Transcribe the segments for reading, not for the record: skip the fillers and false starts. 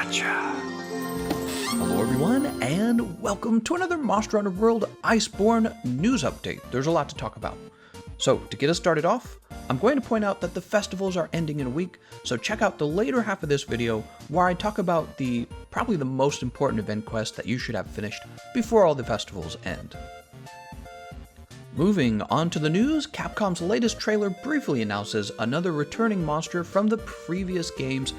Gotcha! Hello everyone, and welcome to another Monster Hunter World Iceborne news update. There's a lot to talk about. So, to get us started off, I'm going to point out that the festivals are ending in a week, so check out the later half of this video where I talk about probably the most important event quest that you should have finished before all the festivals end. Moving on to the news, Capcom's latest trailer briefly announces another returning monster from the previous games.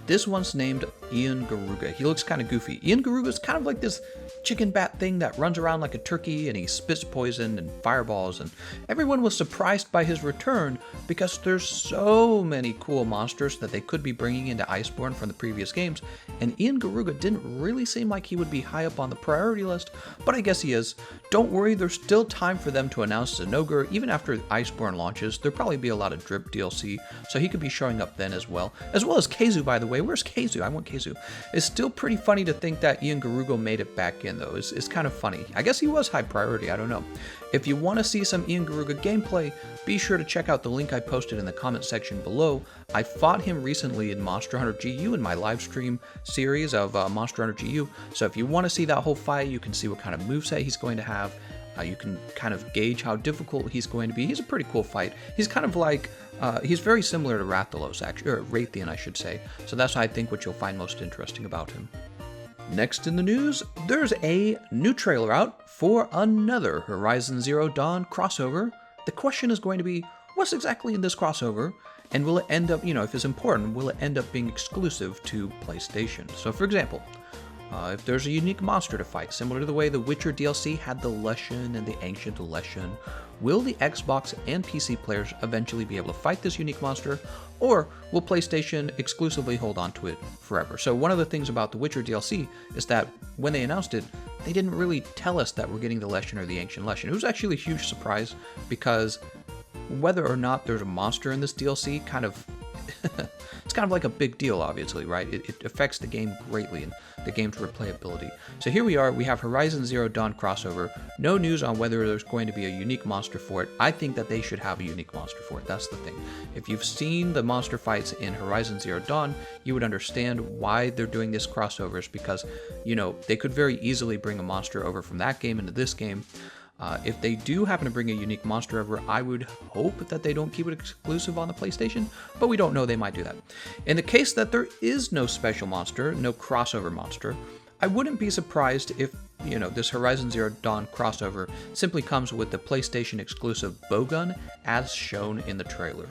This one's named Yian Garuga. He looks kind of goofy. Yian Garuga is kind of like this chicken bat thing that runs around like a turkey, and he spits poison and fireballs, and everyone was surprised by his return because there's so many cool monsters that they could be bringing into Iceborne from the previous games, and Yian Garuga didn't really seem like he would be high up on the priority list, but I guess he is. Don't worry, there's still time for them to announce Zinogre. Even after Iceborne launches, there'll probably be a lot of drip DLC, so he could be showing up then as well as Keizu, by the way. Where's Keizu? I want Keizu. It's still pretty funny to think that Yian Garuga made it back in, though. It's kind of funny. I guess he was high priority, I don't know. If you want to see some Yian Garuga gameplay, be sure to check out the link I posted in the comment section below. I fought him recently in Monster Hunter GU in my live stream series of Monster Hunter GU, so if you want to see that whole fight, you can see what kind of moveset he's going to have. You can kind of gauge how difficult he's going to be. He's a pretty cool fight. He's kind of like, he's very similar to Rathalos, actually, or Raytheon, I should say. So that's, I think, what you'll find most interesting about him. Next in the news, there's a new trailer out for another Horizon Zero Dawn crossover. The question is going to be, what's exactly in this crossover? And will it end up, if it's important, will it end up being exclusive to PlayStation? So for example, if there's a unique monster to fight, similar to the way the Witcher DLC had the Leshen and the Ancient Leshen, will the Xbox and PC players eventually be able to fight this unique monster, or will PlayStation exclusively hold on to it forever? So one of the things about the Witcher DLC is that when they announced it, they didn't really tell us that we're getting the Leshen or the Ancient Leshen. It was actually a huge surprise, because whether or not there's a monster in this DLC it's kind of like a big deal, obviously, right? It affects the game greatly and the game's replayability. So here we are, we have Horizon Zero Dawn crossover. No news on whether there's going to be a unique monster for it. I think that they should have a unique monster for it. That's the thing. If you've seen the monster fights in Horizon Zero Dawn, you would understand why they're doing this crossovers, because, they could very easily bring a monster over from that game into this game. If they do happen to bring a unique monster over, I would hope that they don't keep it exclusive on the PlayStation, but we don't know, they might do that. In the case that there is no special monster, no crossover monster, I wouldn't be surprised if, this Horizon Zero Dawn crossover simply comes with the PlayStation exclusive bowgun as shown in the trailer.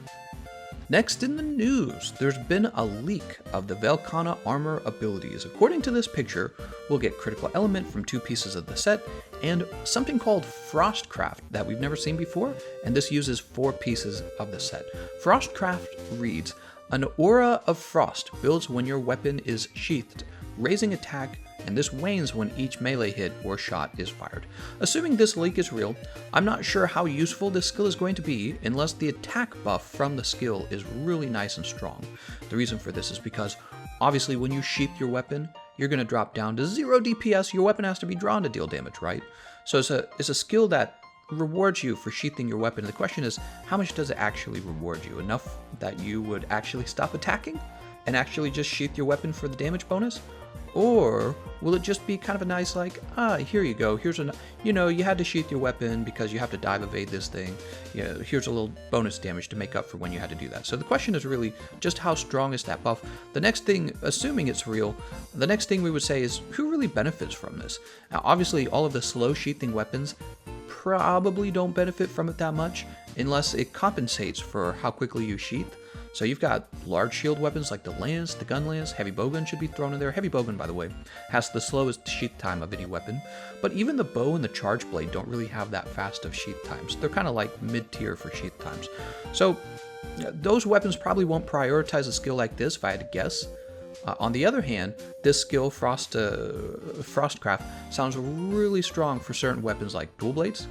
Next in the news, there's been a leak of the Velkhana armor abilities. According to this picture, we'll get critical element from 2 pieces of the set, and something called Frostcraft that we've never seen before, and this uses 4 pieces of the set. Frostcraft reads, an aura of frost builds when your weapon is sheathed, raising attack, and this wanes when each melee hit or shot is fired. Assuming this leak is real, I'm not sure how useful this skill is going to be unless the attack buff from the skill is really nice and strong. The reason for this is because, obviously, when you sheath your weapon, you're going to drop down to 0 DPS, your weapon has to be drawn to deal damage, right? So it's a skill that rewards you for sheathing your weapon. The question is, how much does it actually reward you? Enough that you would actually stop attacking and actually just sheath your weapon for the damage bonus? Or will it just be kind of a nice, here you go, here's you had to sheath your weapon because you have to dive evade this thing, here's a little bonus damage to make up for when you had to do that. So the question is really just how strong is that buff? The next thing, assuming it's real, the next thing we would say is who really benefits from this? Now obviously all of the slow sheathing weapons probably don't benefit from it that much unless it compensates for how quickly you sheath. So you've got large shield weapons like the lance, the gun lance, heavy bowgun should be thrown in there. Heavy bowgun, by the way, has the slowest sheath time of any weapon. But even the bow and the charge blade don't really have that fast of sheath times. They're kind of like mid-tier for sheath times. So those weapons probably won't prioritize a skill like this, if I had to guess. On the other hand, this skill, Frostcraft, sounds really strong for certain weapons like dual blades.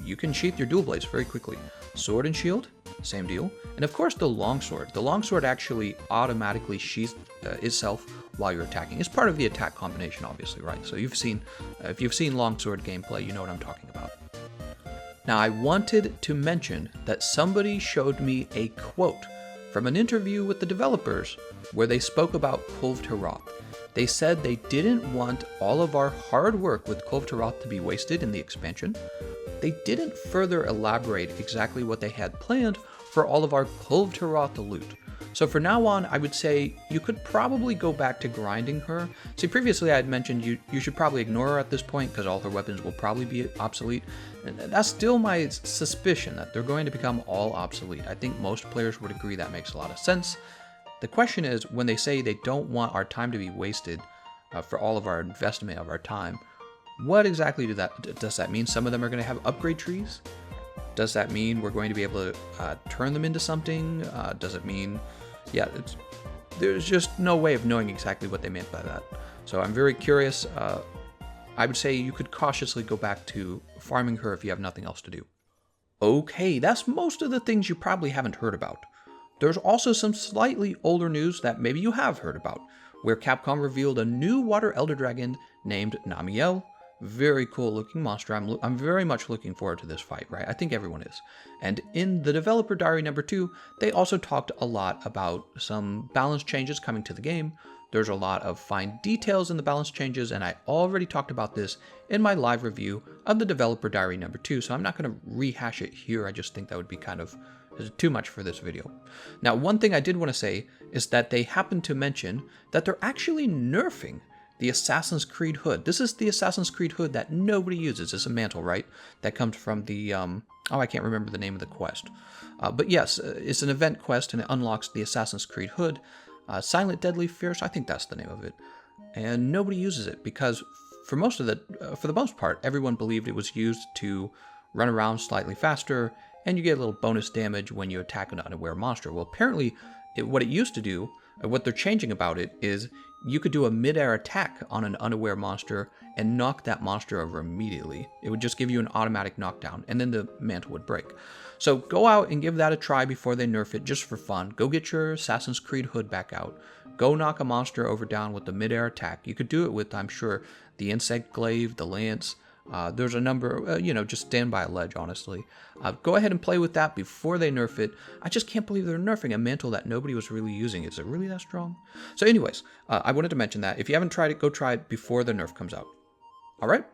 You can sheath your dual blades very quickly. Sword and shield, same deal. And of course the longsword. The longsword actually automatically sheaths itself while you're attacking. It's part of the attack combination, obviously, right? So if you've seen longsword gameplay, you know what I'm talking about. Now I wanted to mention that somebody showed me a quote from an interview with the developers where they spoke about Kulve Taroth. They said they didn't want all of our hard work with Kulve Taroth to be wasted in the expansion. They didn't further elaborate exactly what they had planned for all of our Kulve Taroth loot. So for now on, I would say you could probably go back to grinding her. See, previously I had mentioned you should probably ignore her at this point because all her weapons will probably be obsolete. And that's still my suspicion that they're going to become all obsolete. I think most players would agree that makes a lot of sense. The question is, when they say they don't want our time to be wasted for all of our investment of our time, what exactly does that mean? Some of them are going to have upgrade trees? Does that mean we're going to be able to turn them into something? Does it mean... Yeah, there's just no way of knowing exactly what they meant by that. So I'm very curious. I would say you could cautiously go back to farming her if you have nothing else to do. Okay, that's most of the things you probably haven't heard about. There's also some slightly older news that maybe you have heard about, where Capcom revealed a new water elder dragon named Namielle. Very cool looking monster. I'm very much looking forward to this fight, right? I think everyone is. And in the developer diary number 2, they also talked a lot about some balance changes coming to the game. There's a lot of fine details in the balance changes, and I already talked about this in my live review of the developer diary number 2, so I'm not going to rehash it here. I just think that would be kind of too much for this video. Now, one thing I did want to say is that they happened to mention that they're actually nerfing the Assassin's Creed hood. This is the Assassin's Creed hood that nobody uses. It's a mantle, right? That comes from the, I can't remember the name of the quest. But yes, it's an event quest and it unlocks the Assassin's Creed hood. Silent Deadly Fierce, I think that's the name of it. And nobody uses it because for the most part, everyone believed it was used to run around slightly faster and you get a little bonus damage when you attack an unaware monster. Well, apparently what it used to do, what they're changing about it is you could do a mid-air attack on an unaware monster and knock that monster over immediately. It would just give you an automatic knockdown, and then the mantle would break. So go out and give that a try before they nerf it, just for fun. Go get your Assassin's Creed hood back out. Go knock a monster over down with the mid-air attack. You could do it with, I'm sure, the Insect Glaive, the Lance. There's a number, just stand by a ledge, honestly. Go ahead and play with that before they nerf it. I just can't believe they're nerfing a mantle that nobody was really using. Is it really that strong? So anyways, I wanted to mention that. If you haven't tried it, go try it before the nerf comes out. All right?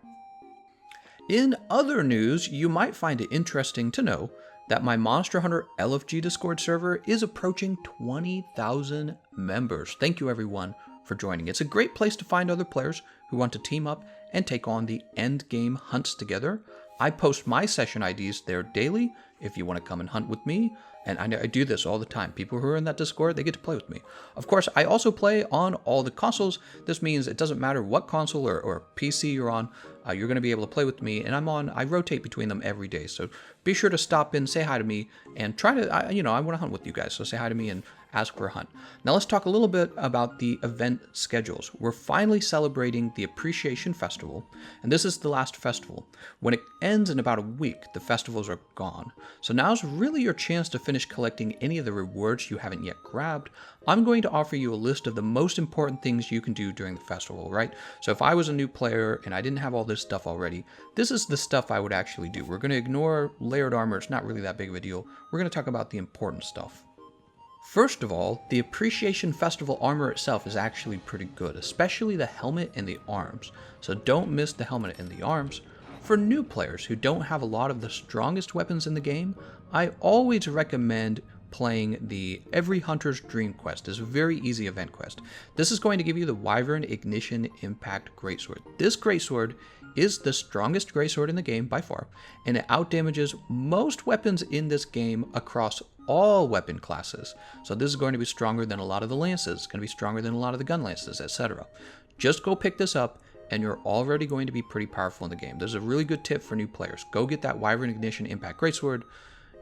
In other news, you might find it interesting to know that my Monster Hunter LFG Discord server is approaching 20,000 members. Thank you, everyone, for joining. It's a great place to find other players who want to team up and take on the end game hunts together. I post my session IDs there daily if you want to come and hunt with me, and I do this all the time. People who are in that Discord, they get to play with me. Of course, I also play on all the consoles. This means it doesn't matter what console or PC you're on, you're going to be able to play with me, and I rotate between them every day. So be sure to stop in, say hi to me, and try to, I want to hunt with you guys, so say hi to me and ask for a hunt. Now let's talk a little bit about the event schedules. We're finally celebrating the Appreciation Festival, and this is the last festival. When it ends in about a week, the festivals are gone. So now's really your chance to finish collecting any of the rewards you haven't yet grabbed. I'm going to offer you a list of the most important things you can do during the festival, right? So if I was a new player and I didn't have all this stuff already, this is the stuff I would actually do. We're going to ignore layered armor. It's not really that big of a deal. We're going to talk about the important stuff. First of all, the Appreciation Festival armor itself is actually pretty good, especially the helmet and the arms. So don't miss the helmet and the arms. For new players who don't have a lot of the strongest weapons in the game, I always recommend playing the Every Hunter's Dream quest. It's a very easy event quest. This is going to give you the Wyvern Ignition Impact Greatsword. This greatsword is the strongest greatsword in the game by far, and it outdamages most weapons in this game across all weapon classes. So this is going to be stronger than a lot of the lances, it's going to be stronger than a lot of the gun lances, etc. Just go pick this up and you're already going to be pretty powerful in the game. This is a really good tip for new players. Go get that Wyvern Ignition Impact Greatsword,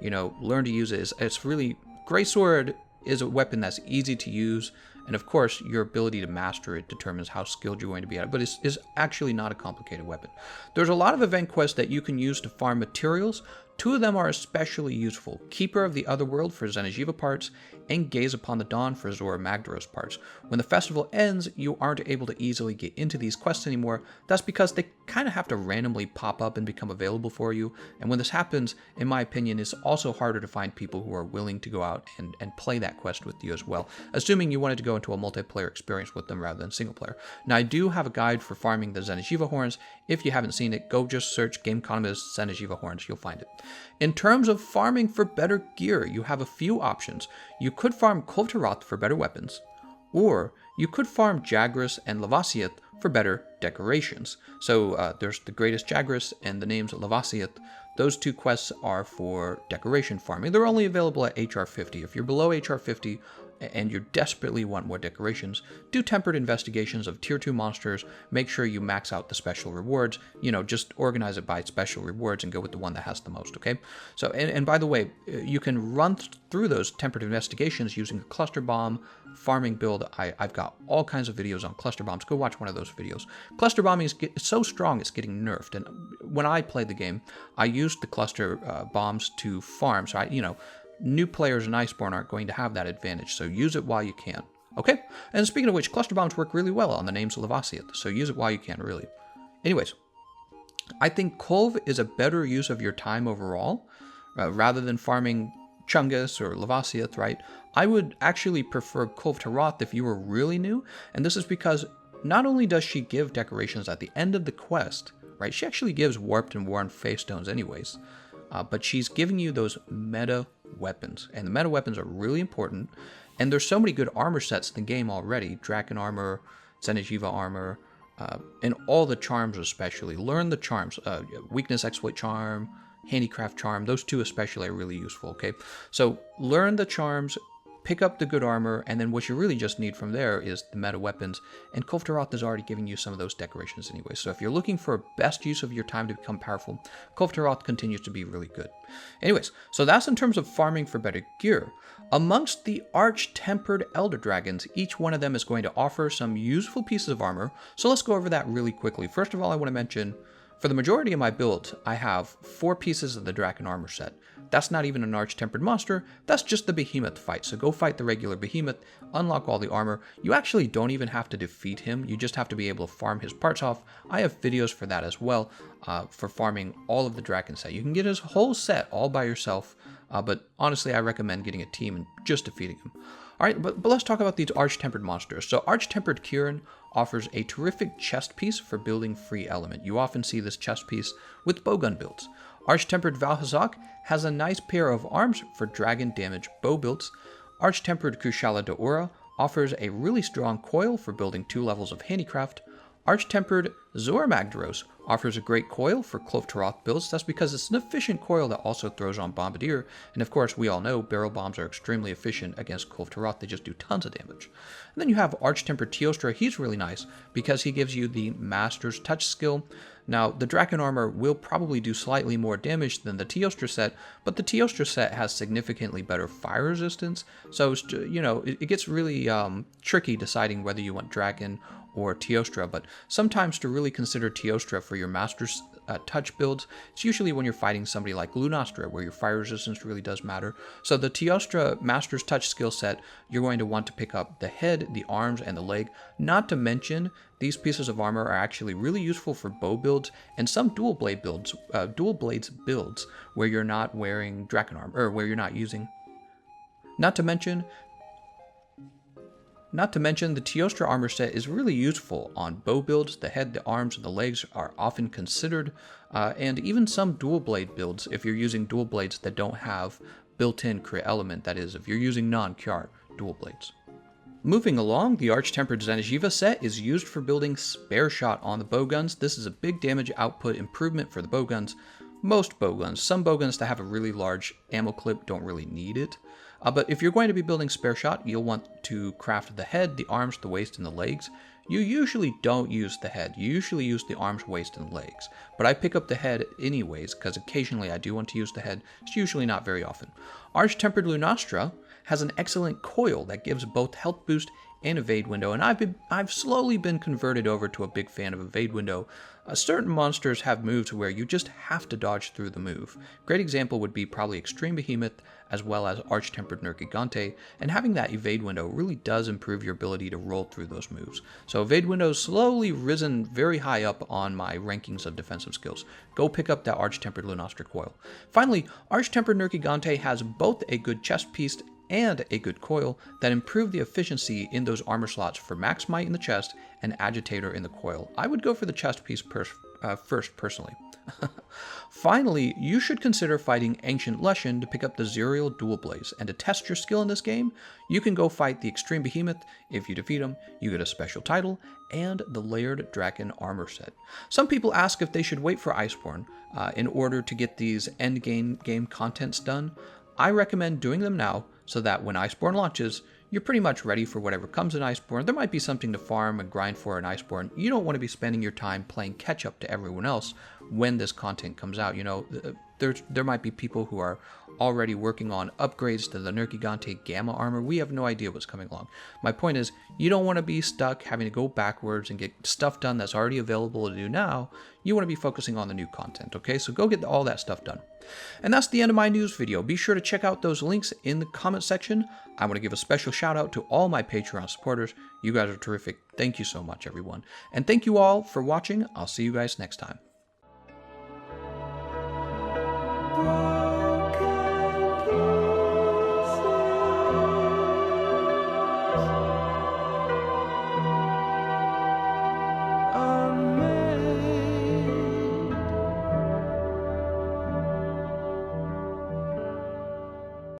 learn to use it. It's really, Greatsword is a weapon that's easy to use, and of course your ability to master it determines how skilled you're going to be at it, but it's actually not a complicated weapon. There's a lot of event quests that you can use to farm materials. Two of them are especially useful: Keeper of the Otherworld for Xeno'jiiva parts, and Gaze Upon the Dawn for Zora Magdaros parts. When the festival ends, you aren't able to easily get into these quests anymore. That's because they kind of have to randomly pop up and become available for you, and when this happens, in my opinion, it's also harder to find people who are willing to go out and play that quest with you as well, assuming you wanted to go into a multiplayer experience with them rather than single player. Now, I do have a guide for farming the Xeno'jiiva horns. If you haven't seen it, go just search Gameconomist Xeno'jiiva horns, you'll find it. In terms of farming for better gear, you have a few options. You could farm Taroth for better weapons, or you could farm Jagras and Lavasiath for better decorations. So there's the Greatest Jagras and the name's Lavasiath. Those two quests are for decoration farming. They're only available at HR 50. If you're below HR 50 and you desperately want more decorations, do tempered investigations of tier 2 monsters. Make sure you max out the special rewards. Just organize it by special rewards and go with the one that has the most, okay? So, and by the way, you can run through those tempered investigations using a cluster bomb farming build. I've got all kinds of videos on cluster bombs. Go watch one of those videos. Cluster bombing is so strong it's getting nerfed, and when I played the game, I used the cluster bombs to farm. So new players in Iceborne aren't going to have that advantage, so use it while you can. Okay? And speaking of which, cluster bombs work really well on the names of Lavasiath, so use it while you can, really. Anyways, I think Kulve is a better use of your time overall, rather than farming Chungus or Lavasiath, right? I would actually prefer Kulve Taroth if you were really new, and this is because not only does she give decorations at the end of the quest, right? She actually gives warped and worn face stones anyways, but she's giving you those meta weapons, and the meta weapons are really important, and there's so many good armor sets in the game already. Draken armor, Xeno'jiiva armor, and all the charms especially. Learn the charms, weakness exploit charm, handicraft charm, those two especially are really useful, okay? So learn the charms, pick up the good armor, and then what you really just need from there is the meta weapons, and Kulve Taroth is already giving you some of those decorations anyway. So if you're looking for best use of your time to become powerful, Kulve Taroth continues to be really good. Anyways, so that's in terms of farming for better gear. Amongst the Arch-Tempered Elder Dragons, each one of them is going to offer some useful pieces of armor, so let's go over that really quickly. First of all, I want to mention, for the majority of my build, I have 4 pieces of the Draken armor set. That's not even an Arch-Tempered monster, that's just the Behemoth fight. So go fight the regular Behemoth, unlock all the armor. You actually don't even have to defeat him, you just have to be able to farm his parts off. I have videos for that as well, for farming all of the Draken set. You can get his whole set all by yourself, but honestly I recommend getting a team and just defeating him. Alright, but let's talk about these Arch-Tempered monsters. So Arch-Tempered Kirin offers a terrific chest piece for building free element. You often see this chest piece with bowgun builds. Arch-Tempered Valhazak has a nice pair of arms for dragon damage bow builds. Arch-Tempered Kushala Daura offers a really strong coil for building 2 levels of handicraft. Arch-Tempered Zora Magdaros offers a great coil for Kulve Taroth builds. That's because it's an efficient coil that also throws on Bombardier, and of course we all know barrel bombs are extremely efficient against Kulve Taroth. They just do tons of damage. And then you have Arch-Tempered Teostra. He's really nice because he gives you the Master's Touch skill. Now, the Draken armor will probably do slightly more damage than the Teostra set, but the Teostra set has significantly better fire resistance, so it gets really tricky deciding whether you want Draken or Teostra, but sometimes to really consider Teostra for your Master's Touch builds, it's usually when you're fighting somebody like Lunastra, where your fire resistance really does matter. So the Teostra Master's Touch skill set, you're going to want to pick up the head, the arms, and the leg. Not to mention, these pieces of armor are actually really useful for bow builds and some dual blades builds where you're not wearing Draken armor, or where you're not using. Not to mention, the Teostra armor set is really useful on bow builds. The head, the arms, and the legs are often considered, and even some dual blade builds if you're using dual blades that don't have built-in crit element, that is, if you're using non-Kjar dual blades. Moving along, the Arch-Tempered Xeno'jiiva set is used for building Spare Shot on the bowguns. This is a big damage output improvement for the bowguns. Most bowguns, some bowguns that have a really large ammo clip don't really need it. But if you're going to be building Spare Shot, you'll want to craft the head, the arms, the waist, and the legs. You usually don't use the head. You usually use the arms, waist, and legs. But I pick up the head anyways, because occasionally I do want to use the head. It's usually not very often. Arch-Tempered Lunastra has an excellent coil that gives both health boost and Evade Window, and I've slowly been converted over to a big fan of Evade Window. Certain monsters have moves where you just have to dodge through the move. Great example would be probably Extreme Behemoth as well as Arch-Tempered Nergigante, and having that Evade Window really does improve your ability to roll through those moves. So Evade Window's slowly risen very high up on my rankings of defensive skills. Go pick up that Arch-Tempered Lunostre Coil. Finally, Arch-Tempered Nergigante has both a good chest piece and a good coil that improve the efficiency in those armor slots for Max Might in the chest and Agitator in the coil. I would go for the chest piece first personally. Finally, you should consider fighting Ancient Leshen to pick up the Zerial Dual Blaze, and to test your skill in this game, you can go fight the Extreme Behemoth. If you defeat him, you get a special title and the Layered Draken armor set. Some people ask if they should wait for Iceborne in order to get these end game contents done. I recommend doing them now, so that when Iceborne launches, you're pretty much ready for whatever comes in Iceborne. There might be something to farm and grind for in Iceborne. You don't want to be spending your time playing catch up to everyone else when this content comes out. You know, there might be people who are already working on upgrades to the Nergigante Gamma armor. We have no idea what's coming along. My point is, you don't want to be stuck having to go backwards and get stuff done that's already available to do now. You want to be focusing on the new content, okay? So go get all that stuff done. And that's the end of my news video. Be sure to check out those links in the comment section. I want to give a special shout out to all my Patreon supporters. You guys are terrific. Thank you so much, everyone. And thank you all for watching. I'll see you guys next time.